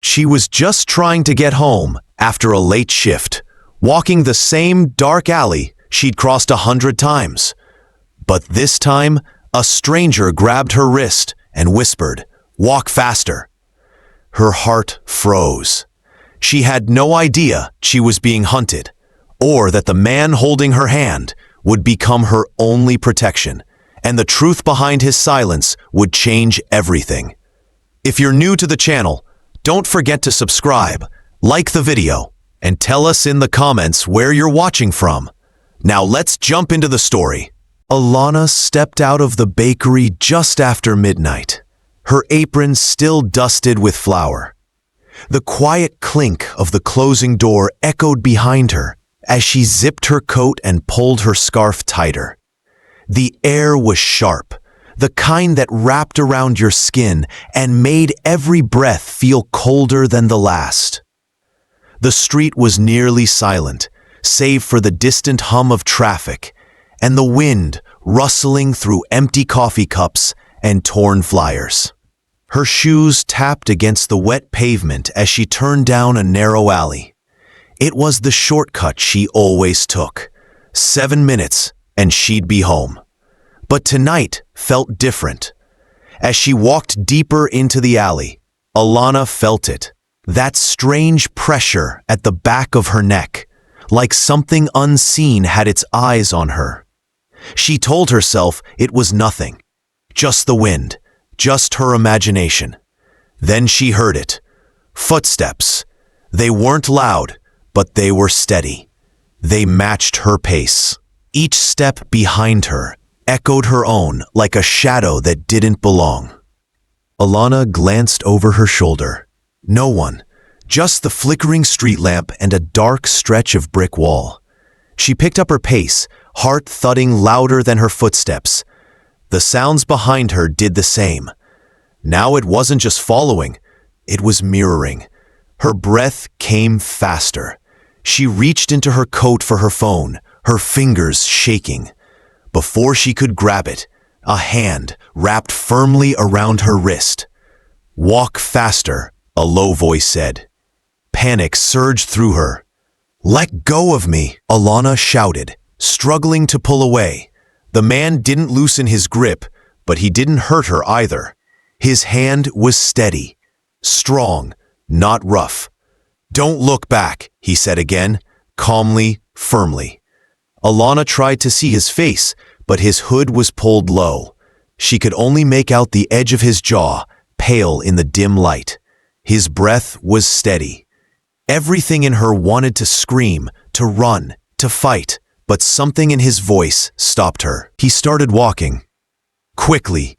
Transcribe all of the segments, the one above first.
She was just trying to get home after a late shift, walking the same dark alley she'd crossed 100 times. But this time, a stranger grabbed her wrist and whispered, "Walk faster." Her heart froze. She had no idea she was being hunted, or that the man holding her hand would become her only protection, and the truth behind his silence would change everything. If you're new to the channel, don't forget to subscribe, like the video, and tell us in the comments where you're watching from. Now let's jump into the story. Alana stepped out of the bakery just after midnight, her apron still dusted with flour. The quiet clink of the closing door echoed behind her as she zipped her coat and pulled her scarf tighter. The air was sharp, the kind that wrapped around your skin and made every breath feel colder than the last. The street was nearly silent, save for the distant hum of traffic and the wind rustling through empty coffee cups and torn flyers. Her shoes tapped against the wet pavement as she turned down a narrow alley. It was the shortcut she always took. 7 minutes and she'd be home. But tonight felt different. As she walked deeper into the alley, Alana felt it, that strange pressure at the back of her neck, like something unseen had its eyes on her. She told herself it was nothing, just the wind, just her imagination. Then she heard it. Footsteps. They weren't loud, but they were steady. They matched her pace. Each step behind her echoed her own like a shadow that didn't belong. Alana glanced over her shoulder. No one, just the flickering street lamp and a dark stretch of brick wall. She picked up her pace, heart thudding louder than her footsteps. The sounds behind her did the same. Now it wasn't just following, it was mirroring. Her breath came faster. She reached into her coat for her phone, her fingers shaking. Before she could grab it, a hand wrapped firmly around her wrist. "Walk faster," a low voice said. Panic surged through her. "Let go of me," Alana shouted, struggling to pull away. The man didn't loosen his grip, but he didn't hurt her either. His hand was steady, strong, not rough. "Don't look back," he said again, calmly, firmly. Alana tried to see his face, but his hood was pulled low. She could only make out the edge of his jaw, pale in the dim light. His breath was steady. Everything in her wanted to scream, to run, to fight, but something in his voice stopped her. He started walking. Quickly,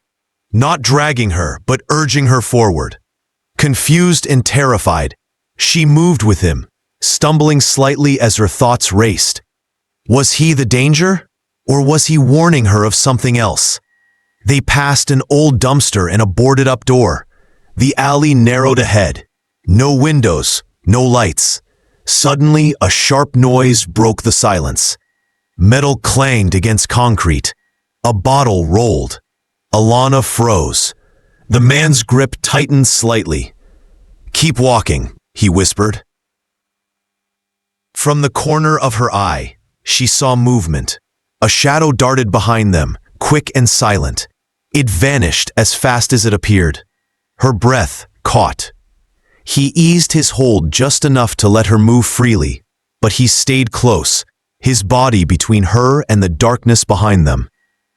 not dragging her, but urging her forward. Confused and terrified, she moved with him, stumbling slightly as her thoughts raced. Was he the danger? Or was he warning her of something else? They passed an old dumpster and a boarded-up door. The alley narrowed ahead. No windows, no lights. Suddenly, a sharp noise broke the silence. Metal clanged against concrete. A bottle rolled. Alana froze. The man's grip tightened slightly. "Keep walking," he whispered. From the corner of her eye, she saw movement. A shadow darted behind them, quick and silent. It vanished as fast as it appeared. Her breath caught. He eased his hold just enough to let her move freely, but he stayed close, his body between her and the darkness behind them.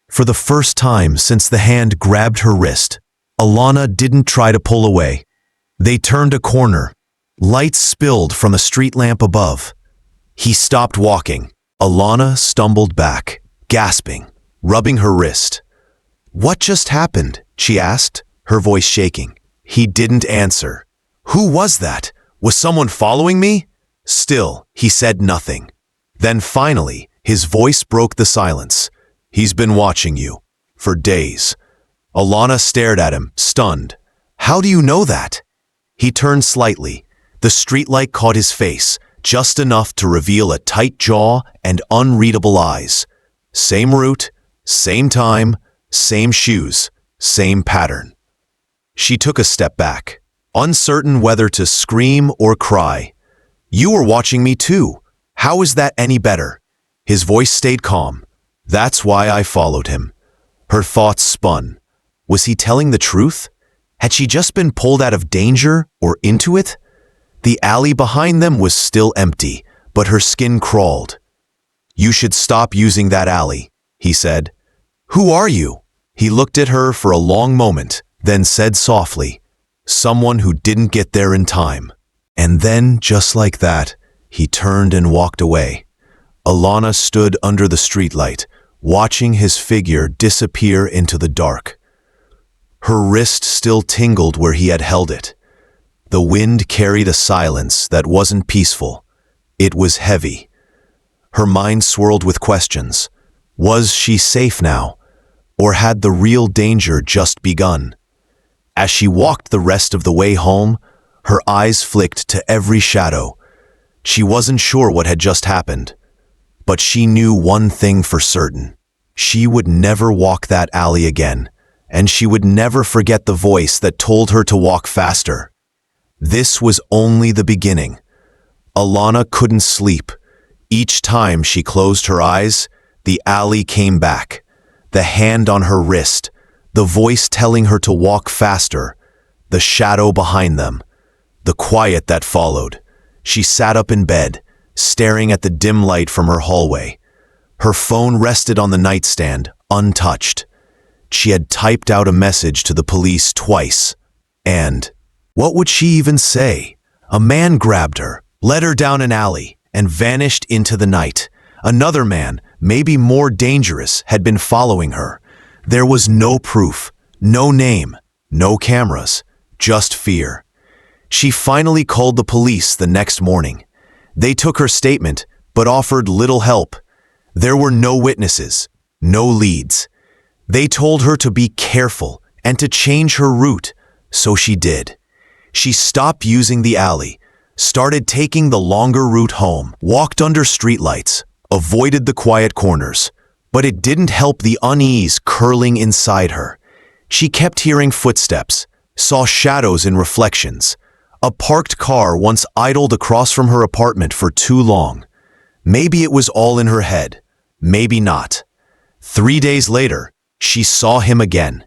For the first time since the hand grabbed her wrist, Alana didn't try to pull away. They turned a corner. Lights spilled from a street lamp above. He stopped walking. Alana stumbled back, gasping, rubbing her wrist. "What just happened?" she asked, her voice shaking. He didn't answer. "Who was that? Was someone following me?" Still, he said nothing. Then finally, his voice broke the silence. "He's been watching you. For days." Alana stared at him, stunned. "How do you know that?" He turned slightly. The streetlight caught his face, just enough to reveal a tight jaw and unreadable eyes. Same route, same time, same shoes, same pattern. She took a step back. uncertain whether to scream or cry. "You were watching me too. How is that any better?" His voice stayed calm. "That's why I followed him." Her thoughts spun. Was he telling the truth? Had she just been pulled out of danger or into it? The alley behind them was still empty, but her skin crawled. "You should stop using that alley," he said. "Who are you?" He looked at her for a long moment, then said softly, "Someone who didn't get there in time." And then, just like that, he turned and walked away. Alana stood under the streetlight, watching his figure disappear into the dark. Her wrist still tingled where he had held it. The wind carried a silence that wasn't peaceful. It was heavy. Her mind swirled with questions. Was she safe now? Or had the real danger just begun? As she walked the rest of the way home, her eyes flicked to every shadow. She wasn't sure what had just happened, but she knew one thing for certain. She would never walk that alley again, and she would never forget the voice that told her to walk faster. This was only the beginning. Alana couldn't sleep. Each time she closed her eyes, the alley came back. The hand on her wrist, the voice telling her to walk faster, the shadow behind them, the quiet that followed. She sat up in bed, staring at the dim light from her hallway. Her phone rested on the nightstand, untouched. She had typed out a message to the police twice. And what would she even say? A man grabbed her, led her down an alley, and vanished into the night. Another man, maybe more dangerous, had been following her. There was no proof, no name, no cameras, just fear. She finally called the police the next morning. They took her statement, but offered little help. There were no witnesses, no leads. They told her to be careful and to change her route, so she did. She stopped using the alley, started taking the longer route home, walked under streetlights, avoided the quiet corners, but it didn't help the unease curling inside her. She kept hearing footsteps, saw shadows in reflections. A parked car once idled across from her apartment for too long. Maybe it was all in her head, maybe not. 3 days later, she saw him again.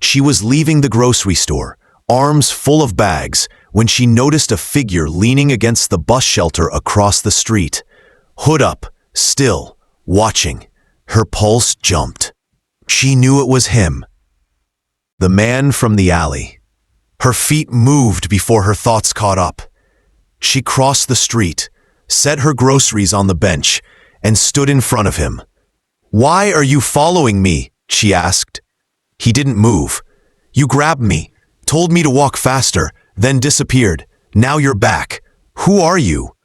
She was leaving the grocery store, arms full of bags, when she noticed a figure leaning against the bus shelter across the street. Hood up, still, watching. Her pulse jumped. She knew it was him. The man from the alley. Her feet moved before her thoughts caught up. She crossed the street, set her groceries on the bench, and stood in front of him. "Why are you following me?" she asked. He didn't move. "You grabbed me, told me to walk faster, then disappeared. Now you're back. Who are you?"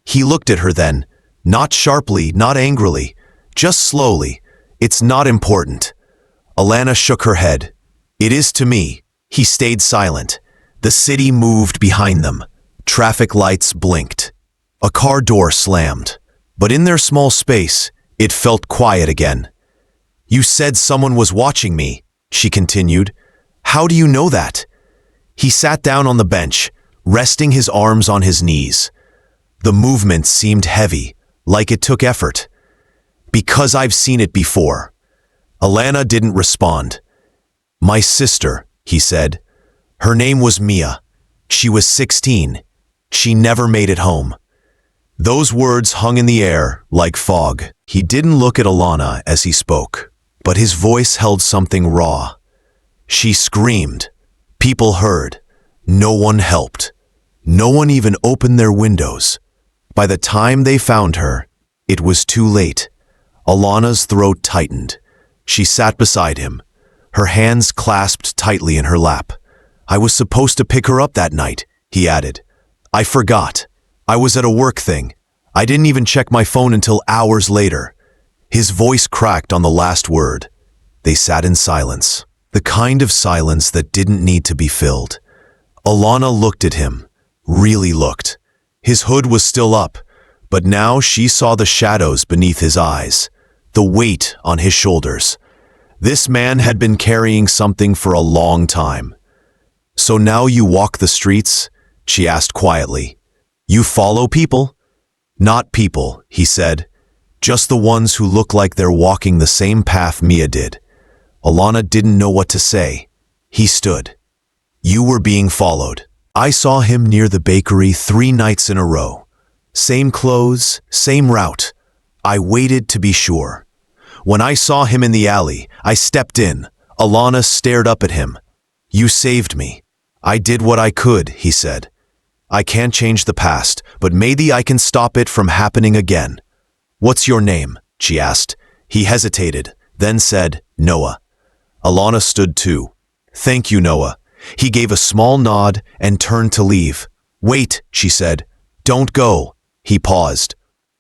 He looked at her then, not sharply, not angrily, just slowly. "It's not important." Alana shook her head. "It is to me." He stayed silent. The city moved behind them. Traffic lights blinked. A car door slammed. But in their small space, it felt quiet again. "You said someone was watching me," she continued. "How do you know that?" He sat down on the bench, resting his arms on his knees. The movement seemed heavy, like it took effort. "Because I've seen it before." Alana didn't respond. "My sister," he said. "Her name was Mia. She was 16. She never made it home." Those words hung in the air like fog. He didn't look at Alana as he spoke, but his voice held something raw. She screamed. People heard. No one helped. No one even opened their windows. By the time they found her, it was too late. Alana's throat tightened. She sat beside him, her hands clasped tightly in her lap. "I was supposed to pick her up that night," he added. "I forgot. I was at a work thing. I didn't even check my phone until hours later." His voice cracked on the last word. They sat in silence, the kind of silence that didn't need to be filled. Alana looked at him, really looked. His hood was still up, but now she saw the shadows beneath his eyes, the weight on his shoulders. This man had been carrying something for a long time. "So now you walk the streets?" she asked quietly. "You follow people?" "Not people," he said. "Just the ones who look like they're walking the same path Mia did." Alana didn't know what to say. He stood. "You were being followed. I saw him near the bakery 3 nights in a row. Same clothes, same route. I waited to be sure. When I saw him in the alley, I stepped in." Alana stared up at him. "You saved me." "I did what I could," he said. "I can't change the past, but maybe I can stop it from happening again." "What's your name?" she asked. He hesitated, then said, "Noah." Alana stood too. "Thank you, Noah." He gave a small nod and turned to leave. "Wait," she said. "Don't go." He paused.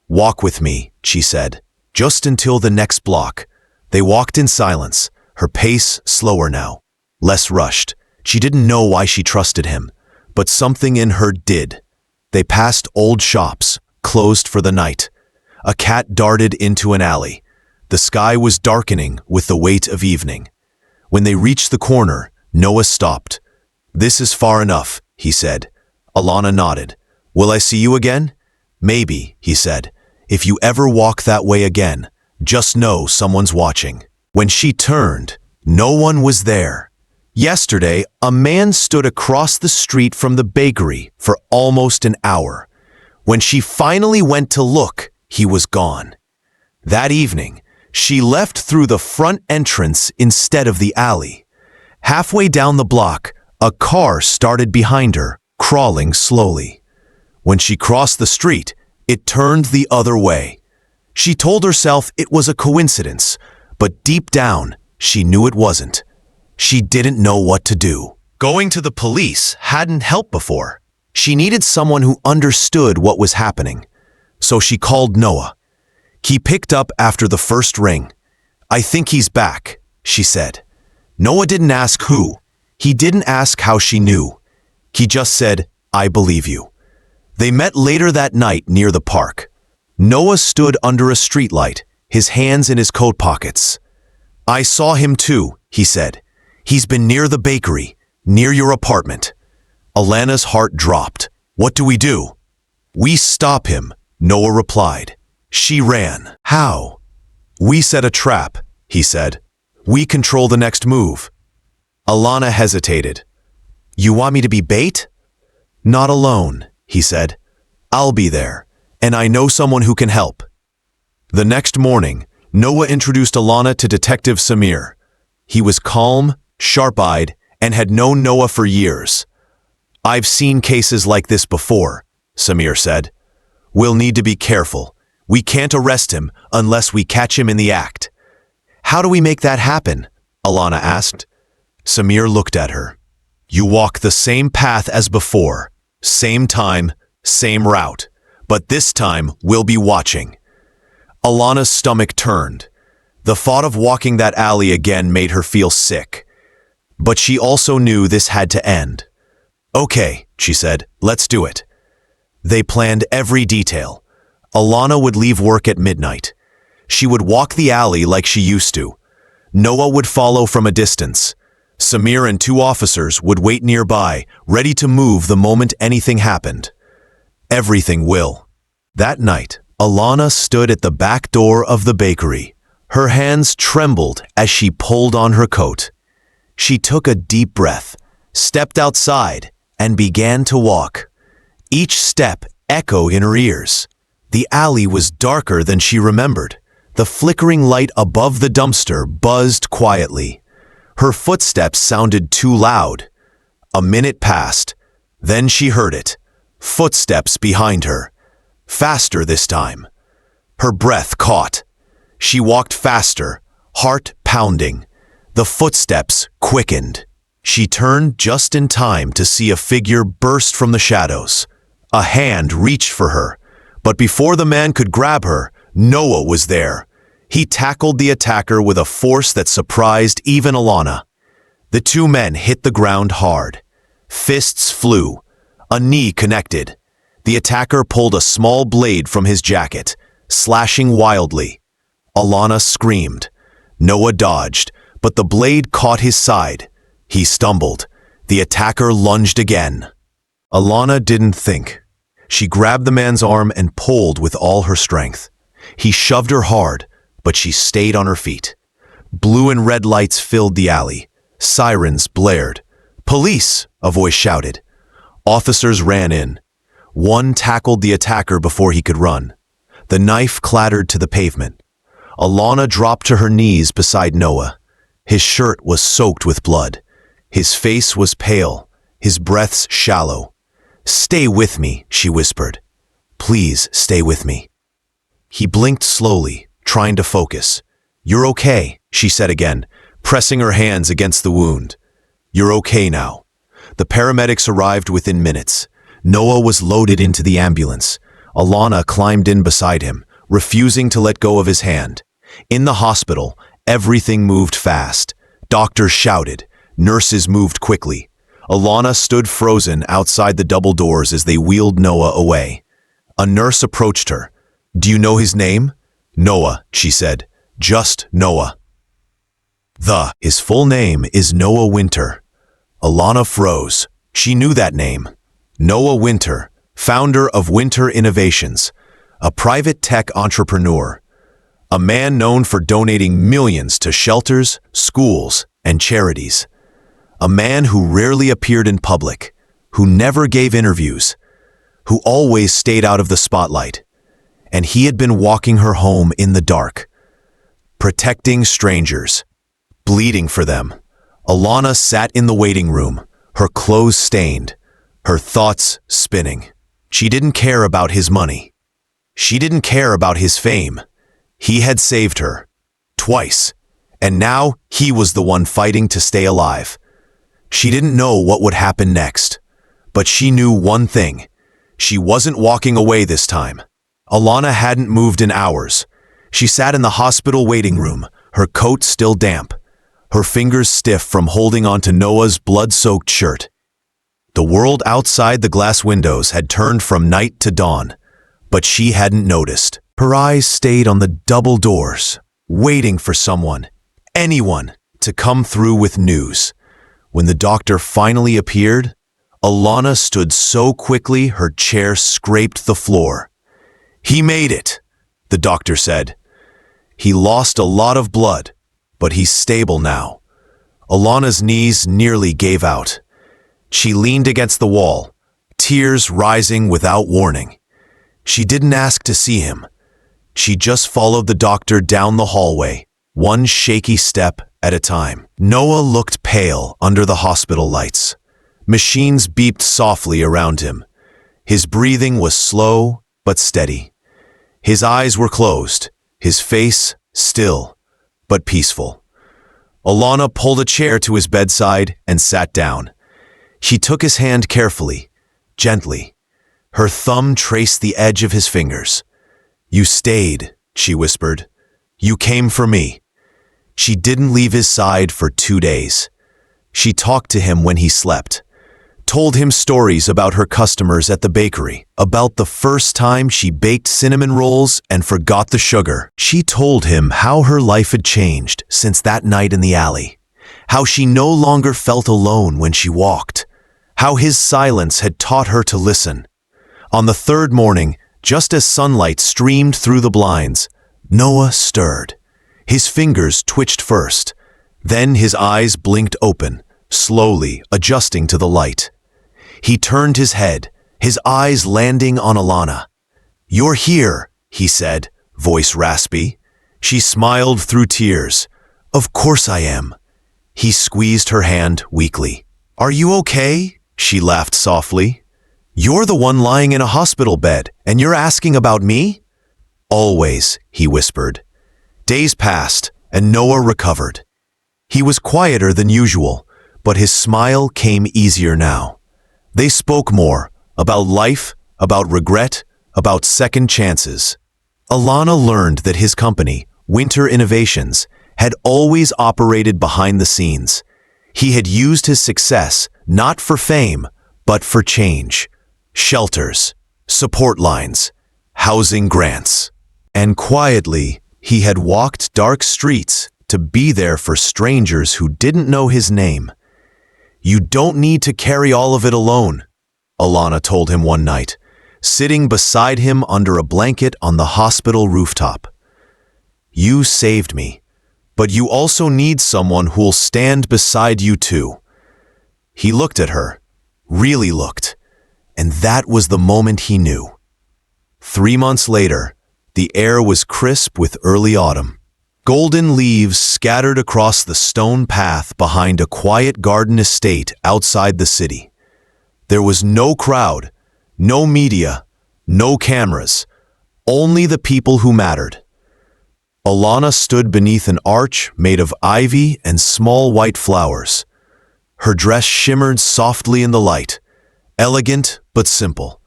"Walk with me," she said. "Just until the next block." They walked in silence, her pace slower now, less rushed. She didn't know why she trusted him, but something in her did. They passed old shops, closed for the night. A cat darted into an alley. The sky was darkening with the weight of evening. When they reached the corner, Noah stopped. "This is far enough," he said. Alana nodded. "Will I see you again?" "Maybe," he said. "If you ever walk that way again, just know someone's watching." When she turned, no one was there. Yesterday, a man stood across the street from the bakery for almost an hour. When she finally went to look, he was gone. That evening, she left through the front entrance instead of the alley. Halfway down the block, a car started behind her, crawling slowly. When she crossed the street, it turned the other way. She told herself it was a coincidence, but deep down, she knew it wasn't. She didn't know what to do. Going to the police hadn't helped before. She needed someone who understood what was happening. So she called Noah. He picked up after the first ring. "I think he's back," she said. Noah didn't ask who. He didn't ask how she knew. He just said, "I believe you." They met later that night near the park. Noah stood under a streetlight, his hands in his coat pockets. "I saw him too," he said. "He's been near the bakery, near your apartment." Alana's heart dropped. "What do we do?" "We stop him," Noah replied. She ran. "How?" "We set a trap," he said. "We control the next move." Alana hesitated. "You want me to be bait?" "Not alone," he said. "I'll be there, and I know someone who can help." The next morning, Noah introduced Alana to Detective Samir. He was calm, sharp-eyed, and had known Noah for years. "I've seen cases like this before," Samir said. "We'll need to be careful. We can't arrest him unless we catch him in the act." "How do we make that happen?" Alana asked. Samir looked at her. "You walk the same path as before, same time, same route, but this time we'll be watching." Alana's stomach turned. The thought of walking that alley again made her feel sick. But she also knew this had to end. "Okay," she said, "let's do it." They planned every detail. Alana would leave work at midnight. She would walk the alley like she used to. Noah would follow from a distance. Samir and 2 officers would wait nearby, ready to move the moment anything happened. Everything will. That night, Alana stood at the back door of the bakery. Her hands trembled as she pulled on her coat. She took a deep breath, stepped outside, and began to walk. Each step echoed in her ears. The alley was darker than she remembered. The flickering light above the dumpster buzzed quietly. Her footsteps sounded too loud. A minute passed. Then she heard it. Footsteps behind her. Faster this time. Her breath caught. She walked faster, heart pounding. The footsteps quickened. She turned just in time to see a figure burst from the shadows. A hand reached for her, but before the man could grab her, Noah was there. He tackled the attacker with a force that surprised even Alana. The 2 men hit the ground hard. Fists flew. A knee connected. The attacker pulled a small blade from his jacket, slashing wildly. Alana screamed. Noah dodged, but the blade caught his side. He stumbled. The attacker lunged again. Alana didn't think. She grabbed the man's arm and pulled with all her strength. He shoved her hard, but she stayed on her feet. Blue and red lights filled the alley. Sirens blared. "Police!" a voice shouted. Officers ran in. One tackled the attacker before he could run. The knife clattered to the pavement. Alana dropped to her knees beside Noah. His shirt was soaked with blood. His face was pale, his breaths shallow. "Stay with me," she whispered. "Please stay with me." He blinked slowly, trying to focus. "You're okay," she said again, pressing her hands against the wound. "You're okay now." The paramedics arrived within minutes. Noah was loaded into the ambulance. Alana climbed in beside him, refusing to let go of his hand. In the hospital, everything moved fast. Doctors shouted. Nurses moved quickly. Alana stood frozen outside the double doors as they wheeled Noah away. A nurse approached her. "Do you know his name?" "Noah," she said. "Just Noah." His full name is Noah Winter. Alana froze. She knew that name. Noah Winter, founder of Winter Innovations, a private tech entrepreneur. A man known for donating millions to shelters, schools, and charities. A man who rarely appeared in public, who never gave interviews, who always stayed out of the spotlight. And he had been walking her home in the dark, protecting strangers, bleeding for them. Alana sat in the waiting room, her clothes stained, her thoughts spinning. She didn't care about his money. She didn't care about his fame. He had saved her, twice, and now he was the one fighting to stay alive. She didn't know what would happen next, but she knew one thing. She wasn't walking away this time. Alana hadn't moved in hours. She sat in the hospital waiting room, her coat still damp, her fingers stiff from holding onto Noah's blood-soaked shirt. The world outside the glass windows had turned from night to dawn, but she hadn't noticed. Her eyes stayed on the double doors, waiting for someone, anyone, to come through with news. When the doctor finally appeared, Alana stood so quickly her chair scraped the floor. "He made it," the doctor said. "He lost a lot of blood, but he's stable now." Alana's knees nearly gave out. She leaned against the wall, tears rising without warning. She didn't ask to see him. She just followed the doctor down the hallway, one shaky step at a time. Noah looked pale under the hospital lights. Machines beeped softly around him. His breathing was slow but steady. His eyes were closed, his face still but peaceful. Alana pulled a chair to his bedside and sat down. She took his hand carefully, gently. Her thumb traced the edge of his fingers. "You stayed," she whispered. "You came for me." She didn't leave his side for 2 days. She talked to him when he slept, told him stories about her customers at the bakery, about the first time she baked cinnamon rolls and forgot the sugar. She told him how her life had changed since that night in the alley, how she no longer felt alone when she walked, how his silence had taught her to listen. On the third morning, just as sunlight streamed through the blinds, Noah stirred. His fingers twitched first. Then his eyes blinked open, slowly adjusting to the light. He turned his head, his eyes landing on Alana. "You're here," he said, voice raspy. She smiled through tears. "Of course I am." He squeezed her hand weakly. "Are you okay?" She laughed softly. "You're the one lying in a hospital bed, and you're asking about me?" "Always," he whispered. Days passed, and Noah recovered. He was quieter than usual, but his smile came easier now. They spoke more, about life, about regret, about second chances. Alana learned that his company, Winter Innovations, had always operated behind the scenes. He had used his success not for fame, but for change. Shelters, support lines, housing grants. And quietly, he had walked dark streets to be there for strangers who didn't know his name. You don't need to carry all of it alone, Alana told him one night, sitting beside him under a blanket on the hospital rooftop. You saved me, but you also need someone who'll stand beside you too. He looked at her, really looked, and that was the moment he knew. 3 months later, the air was crisp with early autumn. Golden leaves scattered across the stone path behind a quiet garden estate outside the city. There was no crowd, no media, no cameras, only the people who mattered. Alana stood beneath an arch made of ivy and small white flowers. Her dress shimmered softly in the light, elegant but simple.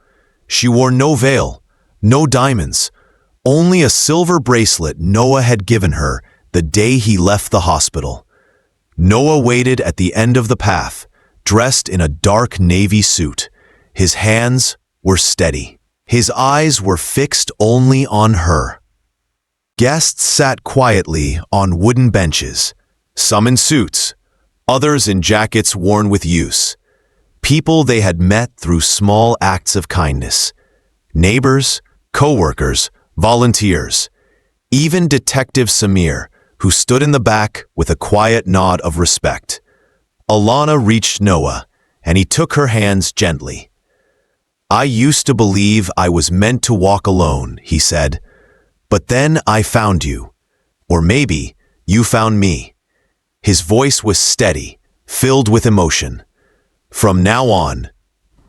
She wore no veil, no diamonds, only a silver bracelet Noah had given her the day he left the hospital. Noah waited at the end of the path, dressed in a dark navy suit. His hands were steady. His eyes were fixed only on her. Guests sat quietly on wooden benches, some in suits, others in jackets worn with use. People they had met through small acts of kindness. Neighbors, co-workers, volunteers. Even Detective Samir, who stood in the back with a quiet nod of respect. Alana reached Noah, and he took her hands gently. I used to believe I was meant to walk alone, he said. But then I found you. Or maybe you found me. His voice was steady, filled with emotion. From now on,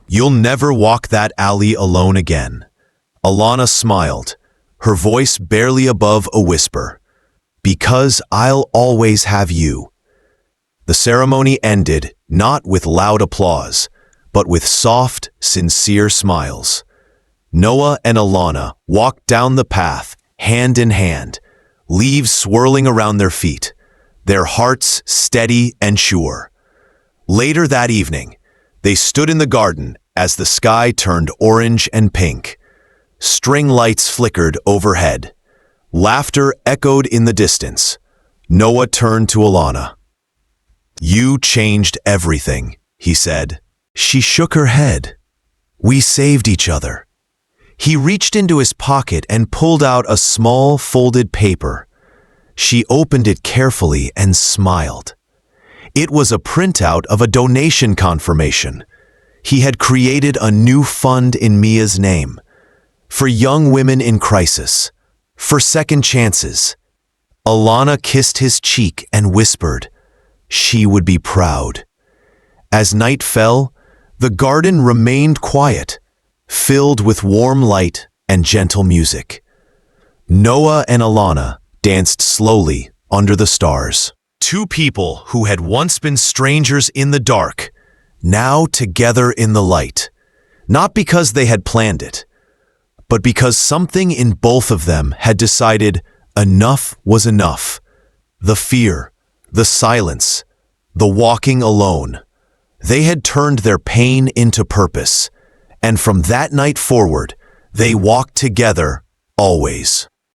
you'll never walk that alley alone again. Alana smiled, her voice barely above a whisper. Because I'll always have you. The ceremony ended not with loud applause, but with soft, sincere smiles. Noah and Alana walked down the path, hand in hand, leaves swirling around their feet, their hearts steady and sure. Later that evening, they stood in the garden as the sky turned orange and pink. String lights flickered overhead. Laughter echoed in the distance. Noah turned to Alana. You changed everything, he said. She shook her head. We saved each other. He reached into his pocket and pulled out a small folded paper. She opened it carefully and smiled. It was a printout of a donation confirmation. He had created a new fund in Mia's name. For young women in crisis. For second chances. Alana kissed his cheek and whispered, she would be proud. As night fell, the garden remained quiet, filled with warm light and gentle music. Noah and Alana danced slowly under the stars. Two people who had once been strangers in the dark, now together in the light. Not because they had planned it, but because something in both of them had decided enough was enough. The fear, the silence, the walking alone. They had turned their pain into purpose, and from that night forward, they walked together always.